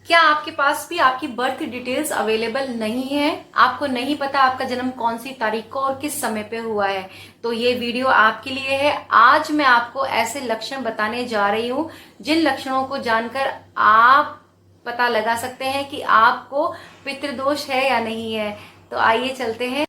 क्या आपके पास भी आपकी बर्थ डिटेल्स अवेलेबल नहीं है? आपको नहीं पता आपका जन्म कौन सी तारीख को और किस समय पे हुआ है? तो ये वीडियो आपके लिए है। आज मैं आपको ऐसे लक्षण बताने जा रही हूँ जिन लक्षणों को जानकर आप पता लगा सकते हैं कि आपको पितृदोष है या नहीं है। तो आइए चलते हैं।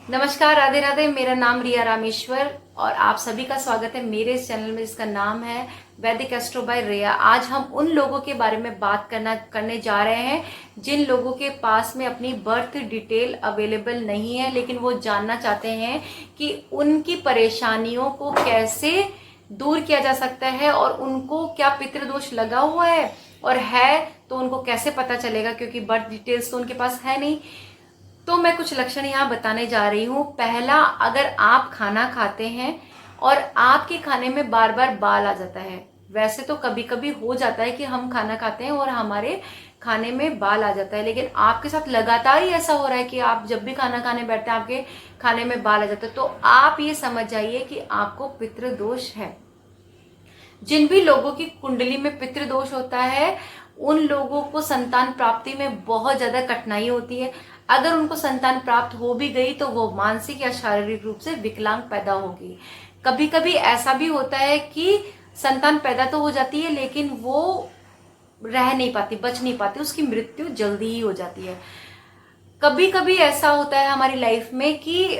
नमस्कार, राधे राधे। मेरा नाम रिया रामेश्वर और आप सभी का स्वागत है मेरे इस चैनल में जिसका नाम है वैदिक एस्ट्रो बाय रिया। आज हम उन लोगों के बारे में बात करने जा रहे हैं जिन लोगों के पास में अपनी बर्थ डिटेल अवेलेबल नहीं है, लेकिन वो जानना चाहते हैं कि उनकी परेशानियों को कैसे दूर किया जा सकता है और उनको क्या पितृदोष लगा हुआ है, और है तो उनको कैसे पता चलेगा, क्योंकि बर्थ डिटेल्स तो उनके पास है नहीं। तो मैं कुछ लक्षण यहाँ बताने जा रही हूँ। पहला, अगर आप खाना खाते हैं और आपके खाने में बार बार बाल आ जाता है। वैसे तो कभी कभी हो जाता है कि हम खाना खाते हैं और हमारे खाने में बाल आ जाता है, लेकिन आपके साथ लगातार ही ऐसा हो रहा है कि आप जब भी खाना खाने बैठते हैं आपके खाने में बाल आ जाता है, तो आप ये समझ जाइए कि आपको पितृदोष है। जिन भी लोगों की कुंडली में पितृदोष होता है उन लोगों को संतान प्राप्ति में बहुत ज्यादा कठिनाई होती है। अगर उनको संतान प्राप्त हो भी गई तो वो मानसिक या शारीरिक रूप से विकलांग पैदा होगी। कभी कभी ऐसा भी होता है कि संतान पैदा तो हो जाती है लेकिन वो रह नहीं पाती, बच नहीं पाती, उसकी मृत्यु जल्दी ही हो जाती है। कभी कभी ऐसा होता है हमारी लाइफ में कि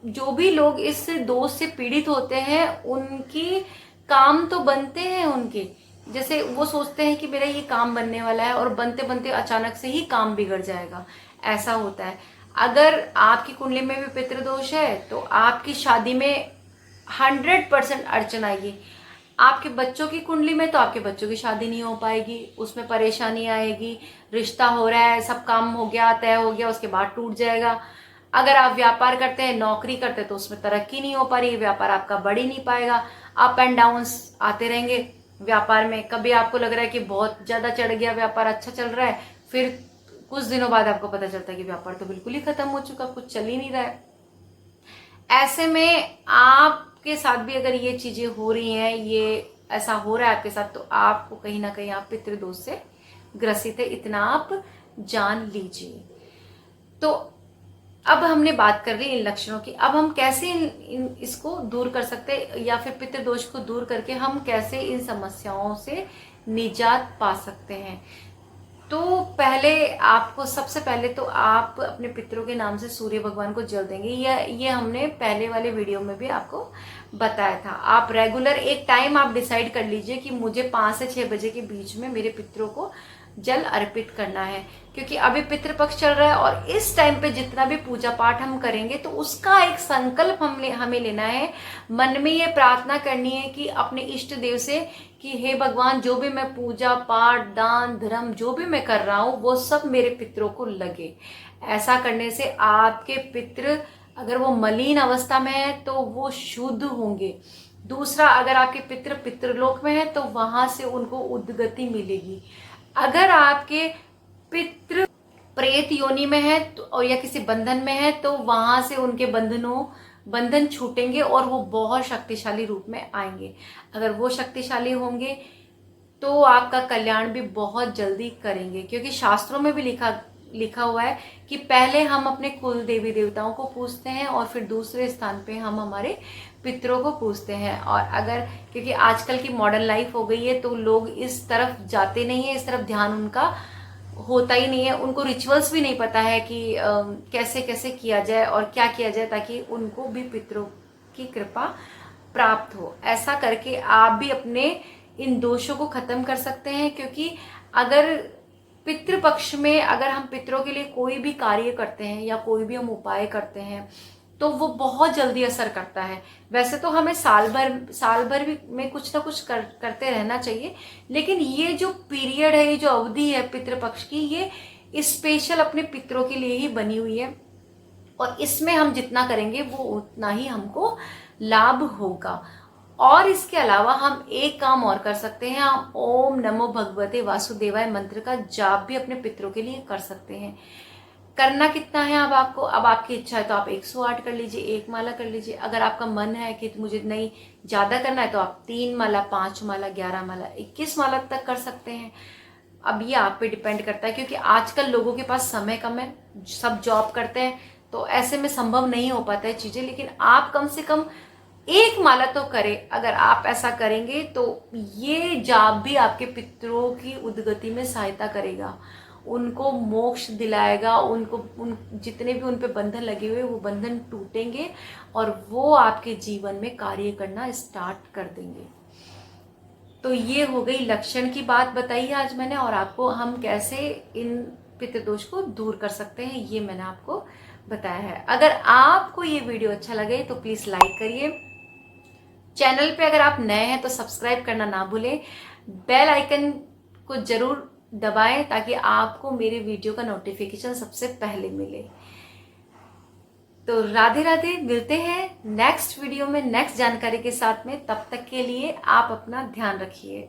जो भी लोग इस दोष से पीड़ित होते हैं उनकी काम तो बनते हैं उनके, जैसे वो सोचते हैं कि मेरा ये काम बनने वाला है और बनते बनते अचानक से ही काम बिगड़ जाएगा, ऐसा होता है। अगर आपकी कुंडली में भी पितृदोष है तो आपकी शादी में 100% अड़चन आएगी। आपके बच्चों की कुंडली में तो आपके बच्चों की शादी नहीं हो पाएगी, उसमें परेशानी आएगी। रिश्ता हो रहा है, सब काम हो गया, तय हो गया, उसके बाद टूट जाएगा। अगर आप व्यापार करते हैं, नौकरी करते हैं, तो उसमें तरक्की नहीं हो पा रही, व्यापार आपका बढ़ ही नहीं पाएगा। अप एंड डाउन्स आते रहेंगे व्यापार में। कभी आपको लग रहा है कि बहुत ज्यादा चढ़ गया व्यापार, अच्छा चल रहा है, फिर कुछ दिनों बाद आपको पता चलता है कि व्यापार तो बिल्कुल ही खत्म हो चुका, कुछ चल ही नहीं रहा है। ऐसे में आपके साथ भी अगर ये चीजें हो रही हैं, ये ऐसा हो रहा है आपके साथ, तो आपको कहीं ना कहीं आप पितृदोष से ग्रसित है, इतना आप जान लीजिए। तो अब हमने बात कर ली इन लक्षणों की। अब हम कैसे इसको दूर कर सकते हैं, या फिर पितृदोष को दूर करके हम कैसे इन समस्याओं से निजात पा सकते हैं। तो पहले आपको, सबसे पहले तो आप अपने पितरों के नाम से सूर्य भगवान को जल देंगे। ये हमने पहले वाले वीडियो में भी आपको बताया था। आप रेगुलर एक टाइम आप डिसाइड कर लीजिए कि मुझे 5 से 6 बजे के बीच में मेरे पितरों को जल अर्पित करना है, क्योंकि अभी पितृपक्ष चल रहा है और इस टाइम पे जितना भी पूजा पाठ हम करेंगे तो उसका एक संकल्प हमें लेना है। मन में ये प्रार्थना करनी है कि अपने इष्ट देव से कि हे भगवान, जो भी मैं पूजा पाठ दान धर्म जो भी मैं कर रहा हूँ वो सब मेरे पितरों को लगे। ऐसा करने से आपके पितृ, अगर वो मलिन अवस्था में है तो वो शुद्ध होंगे। दूसरा, अगर आपके पितृ पितृलोक में है तो वहां से उनको उद्गति मिलेगी। अगर आपके पितृ प्रेत योनि में है तो, और या किसी बंधन में है, तो वहां से उनके बंधन छूटेंगे और वो बहुत शक्तिशाली रूप में आएंगे। अगर वो शक्तिशाली होंगे तो आपका कल्याण भी बहुत जल्दी करेंगे, क्योंकि शास्त्रों में भी लिखा हुआ है कि पहले हम अपने कुल देवी देवताओं को पूजते हैं और फिर दूसरे स्थान पे हम हमारे पितरों को पूजते हैं। और अगर, क्योंकि आजकल की मॉडर्न लाइफ हो गई है तो लोग इस तरफ जाते नहीं है, इस तरफ ध्यान उनका होता ही नहीं है। उनको रिचुअल्स भी नहीं पता है कि कैसे कैसे किया जाए और क्या किया जाए ताकि उनको भी पितरों की कृपा प्राप्त हो। ऐसा करके आप भी अपने इन दोषों को खत्म कर सकते हैं, क्योंकि अगर पितृपक्ष में अगर हम पितरों के लिए कोई भी कार्य करते हैं या कोई भी हम उपाय करते हैं तो वो बहुत जल्दी असर करता है। वैसे तो हमें साल भर भी में कुछ ना कुछ करते रहना चाहिए, लेकिन ये जो पीरियड है, ये जो अवधि है पितृपक्ष की, ये स्पेशल अपने पितरों के लिए ही बनी हुई है और इसमें हम जितना करेंगे वो उतना ही हमको लाभ होगा। और इसके अलावा हम एक काम और कर सकते हैं, हम ओम नमो भगवते वासुदेवाय मंत्र का जाप भी अपने पितरों के लिए कर सकते हैं। करना कितना है अब आपको, अब आपकी इच्छा है तो आप 108 कर लीजिए, 1 माला कर लीजिए। अगर आपका मन है कि मुझे नहीं ज़्यादा करना है तो आप 3 माला, 5 माला, 11 माला, 21 माला तक कर सकते हैं। अब ये आप पे डिपेंड करता है, क्योंकि आजकल लोगों के पास समय कम है, सब जॉब करते हैं, तो ऐसे में संभव नहीं हो पाता है चीज़ें। लेकिन आप कम से कम 1 माला तो करें। अगर आप ऐसा करेंगे तो ये जाप भी आपके पितरों की उद्गति में सहायता करेगा, उनको मोक्ष दिलाएगा, उनको उन जितने भी उन पे बंधन लगे हुए वो बंधन टूटेंगे और वो आपके जीवन में कार्य करना स्टार्ट कर देंगे। तो ये हो गई लक्षण की बात बताई है आज मैंने, और आपको हम कैसे इन पितृदोष को दूर कर सकते हैं ये मैंने आपको बताया है। अगर आपको ये वीडियो अच्छा लगे तो प्लीज लाइक करिए, चैनल पे अगर आप नए हैं तो सब्सक्राइब करना ना भूलें, बेल आइकन को जरूर दबाएं ताकि आपको मेरे वीडियो का नोटिफिकेशन सबसे पहले मिले। तो राधे राधे, मिलते हैं नेक्स्ट वीडियो में नेक्स्ट जानकारी के साथ में। तब तक के लिए आप अपना ध्यान रखिए।